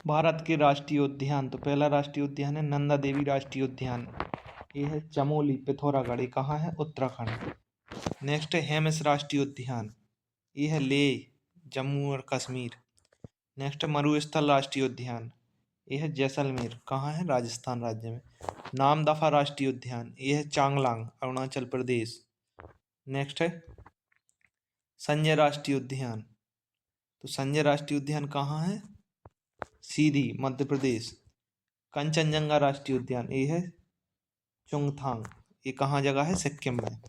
भारत के राष्ट्रीय उद्यान, तो पहला राष्ट्रीय उद्यान है नंदा देवी राष्ट्रीय उद्यान, ये है चमोली पिथौरागढ़, ये कहाँ है? उत्तराखंड। नेक्स्ट है हेमिस राष्ट्रीय उद्यान, ये है लेह जम्मू और कश्मीर। नेक्स्ट है मरुस्थल राष्ट्रीय उद्यान, ये है जैसलमेर, कहाँ है? राजस्थान राज्य में। नामदफा राष्ट्रीय उद्यान, ये है चांगलांग अरुणाचल प्रदेश। नेक्स्ट है संजय राष्ट्रीय उद्यान, तो संजय राष्ट्रीय उद्यान कहाँ है? सीधी मध्य प्रदेश। कंचनजंगा राष्ट्रीय उद्यान, ये है चुंगथांग, ये कहाँ जगह है? सिक्किम में।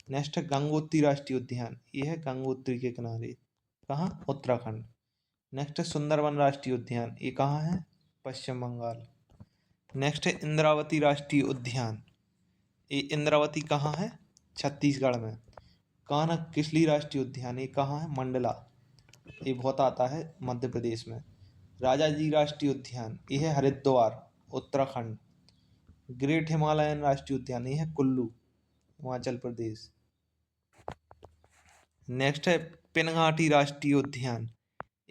नेक्स्ट है गंगोत्री राष्ट्रीय उद्यान, ये है गंगोत्री के किनारे, कहाँ? उत्तराखंड। नेक्स्ट है सुंदरवन राष्ट्रीय उद्यान, ये कहाँ है? पश्चिम बंगाल। नेक्स्ट है इंद्रावती राष्ट्रीय उद्यान, ये इंद्रावती कहाँ है? छत्तीसगढ़ में। कान्हा किसली राष्ट्रीय उद्यान, ये कहाँ है? मंडला, ये बहुत आता है मध्य प्रदेश में। राजाजी राष्ट्रीय उद्यान, ये है हरिद्वार उत्तराखंड। ग्रेट हिमालयन राष्ट्रीय उद्यान, ये है कुल्लू हिमाचल प्रदेश। नेक्स्ट है पिनघाटी राष्ट्रीय उद्यान,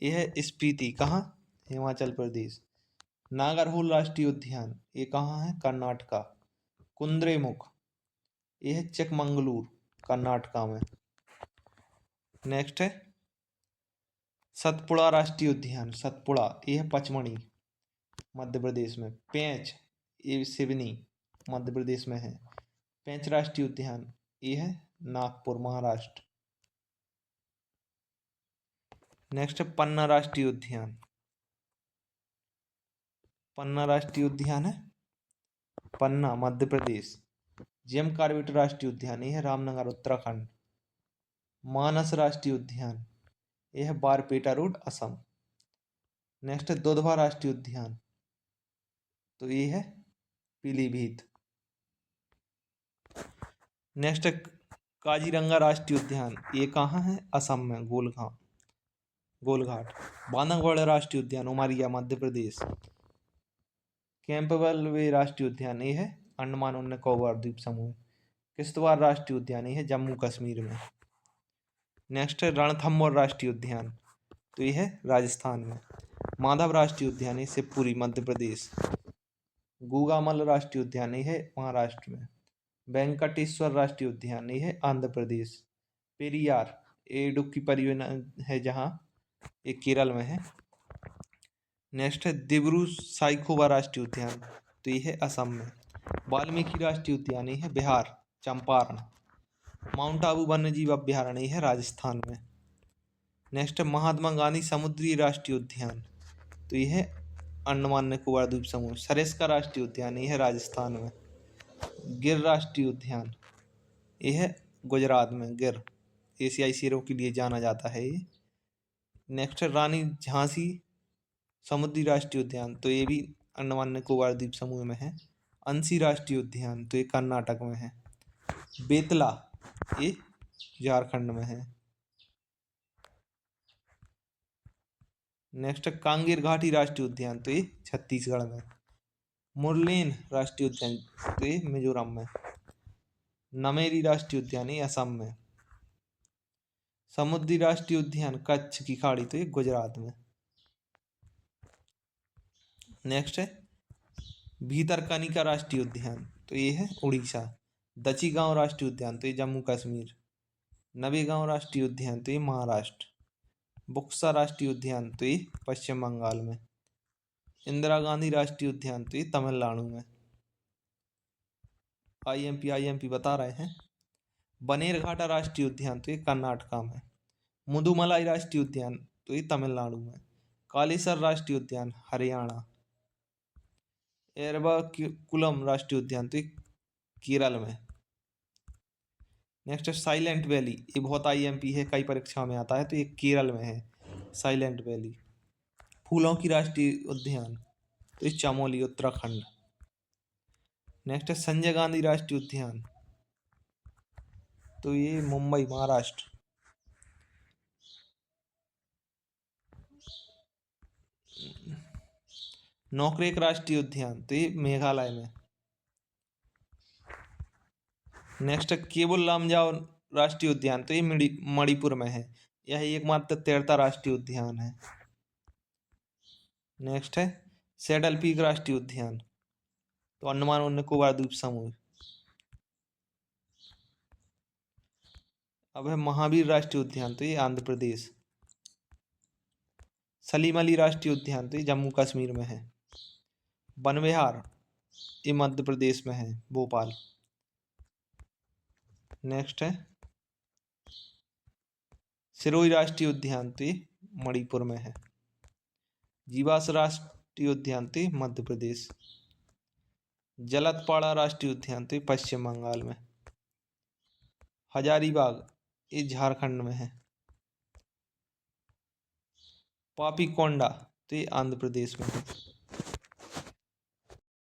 ये है स्पीति, कहाँ? हिमाचल प्रदेश। नागरहोल राष्ट्रीय उद्यान, ये कहाँ है? कर्नाटका। कुद्रेमुख, ये है चिकमंगलूर कर्नाटका में। नेक्स्ट है सतपुड़ा राष्ट्रीय उद्यान, सतपुड़ा, ये है पचमढ़ी मध्य प्रदेश में। पेंच, ये सिवनी मध्य प्रदेश में है। पेंच राष्ट्रीय उद्यान, ये है नागपुर महाराष्ट्र। नेक्स्ट है पन्ना राष्ट्रीय उद्यान, पन्ना राष्ट्रीय उद्यान है पन्ना मध्य प्रदेश। जेम कॉर्बेट राष्ट्रीय उद्यान, ये है रामनगर उत्तराखंड। मानस राष्ट्रीय उद्यान, ये है बारपेटा रोड असम। नेक्स्ट है दुधवा राष्ट्रीय उद्यान, तो ये है पीलीभीत। नेक्स्ट है काजीरंगा राष्ट्रीय उद्यान, ये कहाँ है? असम में, गोलघाट। बांधवगढ़ राष्ट्रीय उद्यान उमरिया मध्य प्रदेश। कैंपबेल वे राष्ट्रीय उद्यान, ये है अंडमान और निकोबार द्वीप समूह। किश्तवाड़ राष्ट्रीय उद्यान, ये है जम्मू कश्मीर में। नेक्स्ट है रणथंभौर राष्ट्रीय उद्यान, तो ये है राजस्थान में। माधव राष्ट्रीय उद्यान, ये शिवपुरी मध्य प्रदेश। गूगामल राष्ट्रीय उद्यान, ये है महाराष्ट्र में। वेंकटेश्वर राष्ट्रीय उद्यान, ये है आंध्र प्रदेश। पेरियार, ये इडुक्की परियोजना है जहाँ, ये केरल में है। नेक्स्ट है दिब्रू साइखोवा राष्ट्रीय उद्यान, तो ये है असम में। वाल्मीकि राष्ट्रीय उद्यान, ये है बिहार चंपारण। माउंट आबू वन्यजीव अभ्यारण्य, ये है राजस्थान में। नेक्स्ट है महात्मा गांधी समुद्री राष्ट्रीय उद्यान, तो ये है अंडमान निकोबार द्वीप समूह। सरिस्का राष्ट्रीय उद्यान, ये है राजस्थान में। गिर राष्ट्रीय उद्यान, ये है गुजरात में। गिर एशियाई शेरों के लिए जाना जाता है ये। नेक्स्ट है रानी झांसी समुद्री राष्ट्रीय उद्यान, तो ये भी अंडमान निकोबार द्वीप समूह में है। अंसी राष्ट्रीय उद्यान, तो ये कर्नाटक में है। बेतला, ये झारखंड में है। नेक्स्ट है कांगेर घाटी राष्ट्रीय उद्यान, तो ये छत्तीसगढ़ में। मुरलेन राष्ट्रीय उद्यान, तो ये मिजोरम में। नमेरी राष्ट्रीय उद्यान, ये असम में। समुद्री राष्ट्रीय उद्यान कच्छ की खाड़ी, तो ये गुजरात में। नेक्स्ट है भीतरकनिका राष्ट्रीय उद्यान, तो ये है उड़ीसा। दची गांव राष्ट्रीय उद्यान, तो ये जम्मू कश्मीर। नवेगांव राष्ट्रीय उद्यान, तो ये महाराष्ट्र। बुक्सा राष्ट्रीय उद्यान, तो ये पश्चिम बंगाल में। इंदिरा गांधी राष्ट्रीय उद्यान, तो ये तमिलनाडु में। आईएमपी बता रहे हैं। बनेरघाटा राष्ट्रीय उद्यान, तो ये कर्नाटका में। मुदुमलाई राष्ट्रीय उद्यान, तो ये तमिलनाडु में। कालेसर राष्ट्रीय उद्यान हरियाणा। एरवाकुलम राष्ट्रीय उद्यान, तो ये केरल में। नेक्स्ट है साइलेंट वैली, ये बहुत आईएमपी है, कई परीक्षा में आता है, तो ये केरल में है साइलेंट वैली। फूलों की राष्ट्रीय उद्यान, तो ये चमोली उत्तराखंड। नेक्स्ट है संजय गांधी राष्ट्रीय उद्यान, तो ये मुंबई महाराष्ट्र। नोकरेक राष्ट्रीय उद्यान, तो ये मेघालय में। नेक्स्ट है केबुल लामजाओ राष्ट्रीय उद्यान, तो ये मणिपुर में है। यह एकमात्र तैरता राष्ट्रीय उद्यान है। नेक्स्ट है सैडल पीक राष्ट्रीय उद्यान, तो अंडमान और निकोबार द्वीप समूह। अब है महावीर राष्ट्रीय उद्यान, तो ये आंध्र प्रदेश। सलीम अली राष्ट्रीय उद्यान, तो ये जम्मू कश्मीर में है। वन विहार, ये मध्य प्रदेश में है, भोपाल। नेक्स्ट है सिरोही राष्ट्रीय उद्यान, तो ये मणिपुर में है। जीवास राष्ट्रीय उद्यान, तो ये मध्य प्रदेश। जलतपाड़ा राष्ट्रीय उद्यान, तो ये पश्चिम बंगाल में। हजारीबाग, ये झारखंड में है। पापी कोंडा, तो ये आंध्र प्रदेश में है।